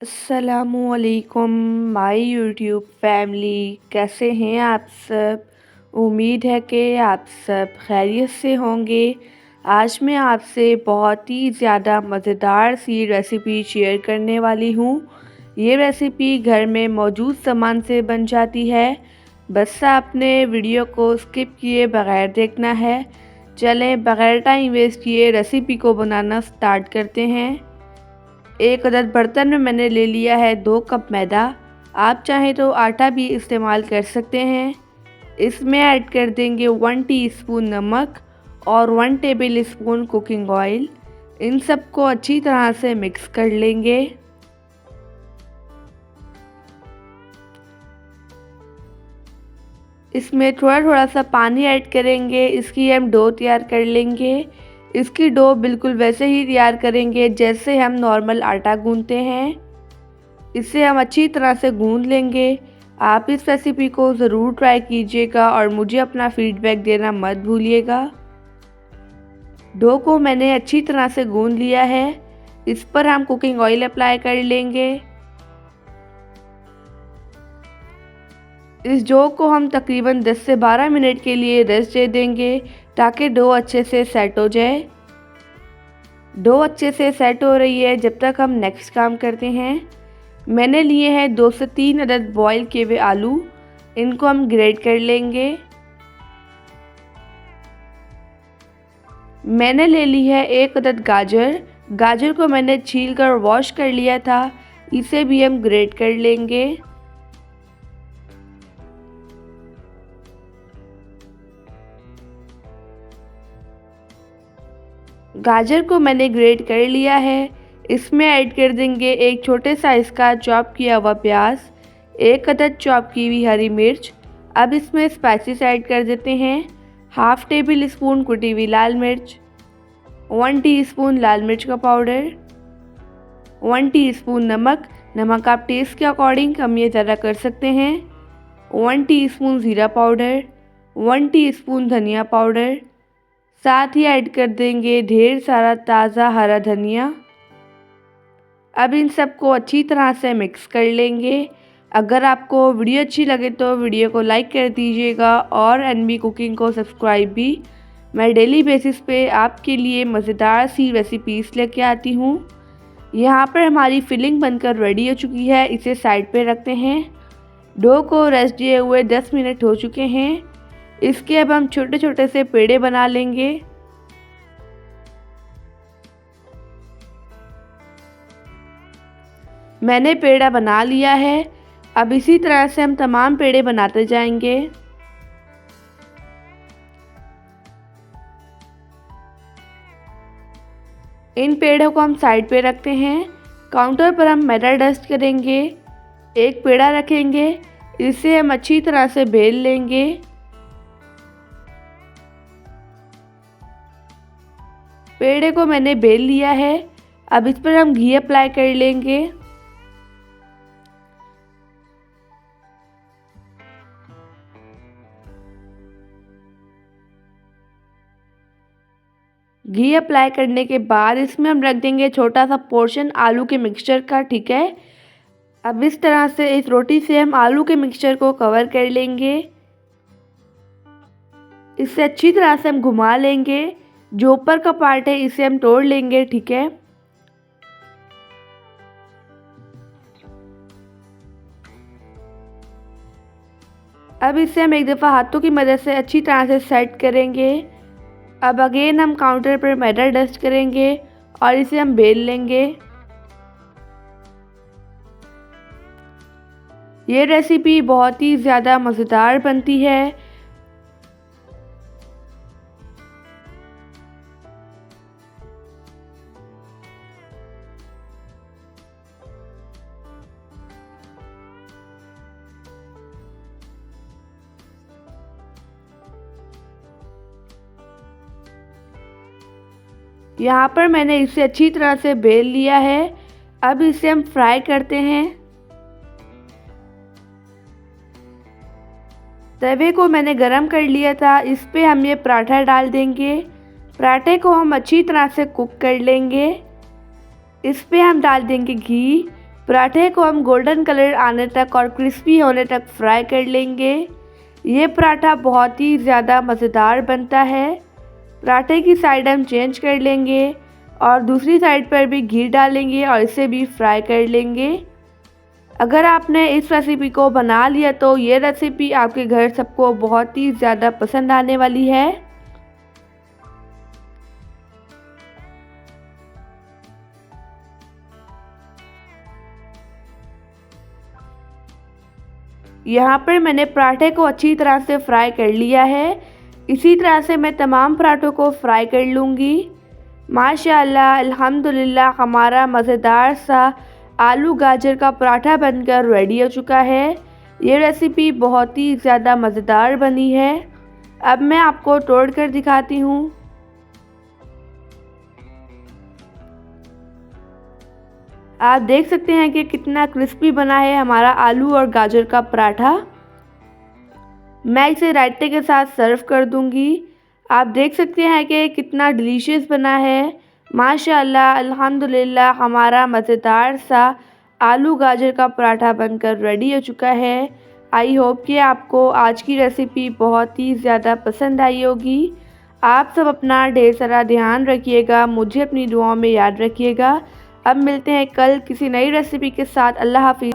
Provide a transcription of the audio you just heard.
अस्सलामुअलैकुम my YouTube family, कैसे हैं आप सब। उम्मीद है कि आप सब खैरियत से होंगे। आज मैं आपसे बहुत ही ज़्यादा मज़ेदार सी रेसिपी शेयर करने वाली हूँ। ये रेसिपी घर में मौजूद सामान से बन जाती है। बस आपने वीडियो को स्किप किए बगैर देखना है। चलें बगैर टाइम वेस्ट किए रेसिपी को बनाना स्टार्ट करते हैं। एक अदद बर्तन में मैंने ले लिया है 2 कप मैदा। आप चाहें तो आटा भी इस्तेमाल कर सकते हैं। इसमें ऐड कर देंगे 1 टीस्पून नमक और 1 टेबल स्पून कुकिंग ऑयल। इन सबको अच्छी तरह से मिक्स कर लेंगे। इसमें थोड़ा थोड़ा सा पानी ऐड करेंगे। इसकी हम डो तैयार कर लेंगे। इसकी डो बिल्कुल वैसे ही तैयार करेंगे जैसे हम नॉर्मल आटा गूंथते हैं। इसे हम अच्छी तरह से गूंथ लेंगे। आप इस रेसिपी को ज़रूर ट्राई कीजिएगा और मुझे अपना फीडबैक देना मत भूलिएगा। डो को मैंने अच्छी तरह से गूंथ लिया है। इस पर हम कुकिंग ऑयल अप्लाई कर लेंगे। इस डो को हम तकरीबन 10 से 12 मिनट के लिए रेस्ट दे देंगे ताकि डो अच्छे से सेट हो जाए। डो अच्छे से सेट हो रही है जब तक हम नेक्स्ट काम करते हैं। मैंने लिए हैं 2 से 3 अदद बॉईल किए हुए आलू। इनको हम ग्रेट कर लेंगे। मैंने ले ली है 1 अदद गाजर। गाजर को मैंने छील कर वॉश कर लिया था। इसे भी हम ग्रेट कर लेंगे। गाजर को मैंने ग्रेट कर लिया है। इसमें ऐड कर देंगे एक छोटे साइज़ का चॉप किया हुआ प्याज, 1 अदद चॉप की हुई हरी मिर्च। अब इसमें स्पाइसेस ऐड कर देते हैं। हाफ़ टेबल स्पून कुटी हुई लाल मिर्च, 1 टीस्पून लाल मिर्च का पाउडर, 1 टीस्पून नमक। नमक आप टेस्ट के अकॉर्डिंग कम या ज़्यादा कर सकते हैं। 1 टीस्पून ज़ीरा पाउडर, 1 टीस्पून धनिया पाउडर। साथ ही ऐड कर देंगे ढेर सारा ताज़ा हरा धनिया। अब इन सबको अच्छी तरह से मिक्स कर लेंगे। अगर आपको वीडियो अच्छी लगे तो वीडियो को लाइक कर दीजिएगा और एनबी कुकिंग को सब्सक्राइब भी। मैं डेली बेसिस पे आपके लिए मज़ेदार सी रेसिपीज़ लेके आती हूँ। यहाँ पर हमारी फिलिंग बनकर रेडी हो चुकी है। इसे साइड पे रखते हैं। डो को रेस्ट दिए हुए 10 मिनट हो चुके हैं। इसके अब हम छोटे छोटे से पेड़े बना लेंगे। मैंने पेड़ा बना लिया है। अब इसी तरह से हम तमाम पेड़े बनाते जाएंगे। इन पेड़ों को हम साइड पे रखते हैं। काउंटर पर हम मैदा डस्ट करेंगे। एक पेड़ा रखेंगे। इसे हम अच्छी तरह से बेल लेंगे। पेड़े को मैंने बेल लिया है। अब इस पर हम घी अप्लाई कर लेंगे। घी अप्लाई करने के बाद इसमें हम रख देंगे छोटा सा पोर्शन आलू के मिक्सचर का, ठीक है। अब इस तरह से इस रोटी से हम आलू के मिक्सचर को कवर कर लेंगे। इसे अच्छी तरह से हम घुमा लेंगे। जो ऊपर का पार्ट है इसे हम तोड़ लेंगे, ठीक है। अब इसे हम एक दफ़ा हाथों की मदद से अच्छी तरह से सेट करेंगे। अब अगेन हम काउंटर पर मैदा डस्ट करेंगे और इसे हम बेल लेंगे। ये रेसिपी बहुत ही ज़्यादा मज़ेदार बनती है। यहाँ पर मैंने इसे अच्छी तरह से बेल लिया है। अब इसे हम फ्राई करते हैं। तवे को मैंने गरम कर लिया था। इस पे हम ये पराठा डाल देंगे। पराठे को हम अच्छी तरह से कुक कर लेंगे। इस पे हम डाल देंगे घी। पराठे को हम गोल्डन कलर आने तक और क्रिस्पी होने तक फ्राई कर लेंगे। ये पराठा बहुत ही ज़्यादा मज़ेदार बनता है। पराठे की साइड हम चेंज कर लेंगे और दूसरी साइड पर भी घी डालेंगे और इसे भी फ्राई कर लेंगे। अगर आपने इस रेसिपी को बना लिया तो ये रेसिपी आपके घर सबको बहुत ही ज़्यादा पसंद आने वाली है। यहाँ पर मैंने पराठे को अच्छी तरह से फ्राई कर लिया है। इसी तरह से मैं तमाम पराठों को फ्राई कर लूँगी। माशाअल्लाह अल्हम्दुलिल्लाह हमारा मज़ेदार सा आलू गाजर का पराठा बनकर रेडी हो चुका है। ये रेसिपी बहुत ही ज़्यादा मज़ेदार बनी है। अब मैं आपको तोड़ कर दिखाती हूँ। आप देख सकते हैं कि कितना क्रिस्पी बना है हमारा आलू और गाजर का पराठा। मैं इसे रायते के साथ सर्व कर दूंगी। आप देख सकते हैं कि कितना डिलीशियस बना है। माशाअल्लाह अल्हम्दुलिल्लाह हमारा मज़ेदार सा आलू गाजर का पराठा बनकर रेडी हो चुका है। आई होप कि आपको आज की रेसिपी बहुत ही ज़्यादा पसंद आई होगी। आप सब अपना ढेर सारा ध्यान रखिएगा, मुझे अपनी दुआओं में याद रखिएगा। अब मिलते हैं कल किसी नई रेसिपी के साथ। अल्लाह हाफ़िज़।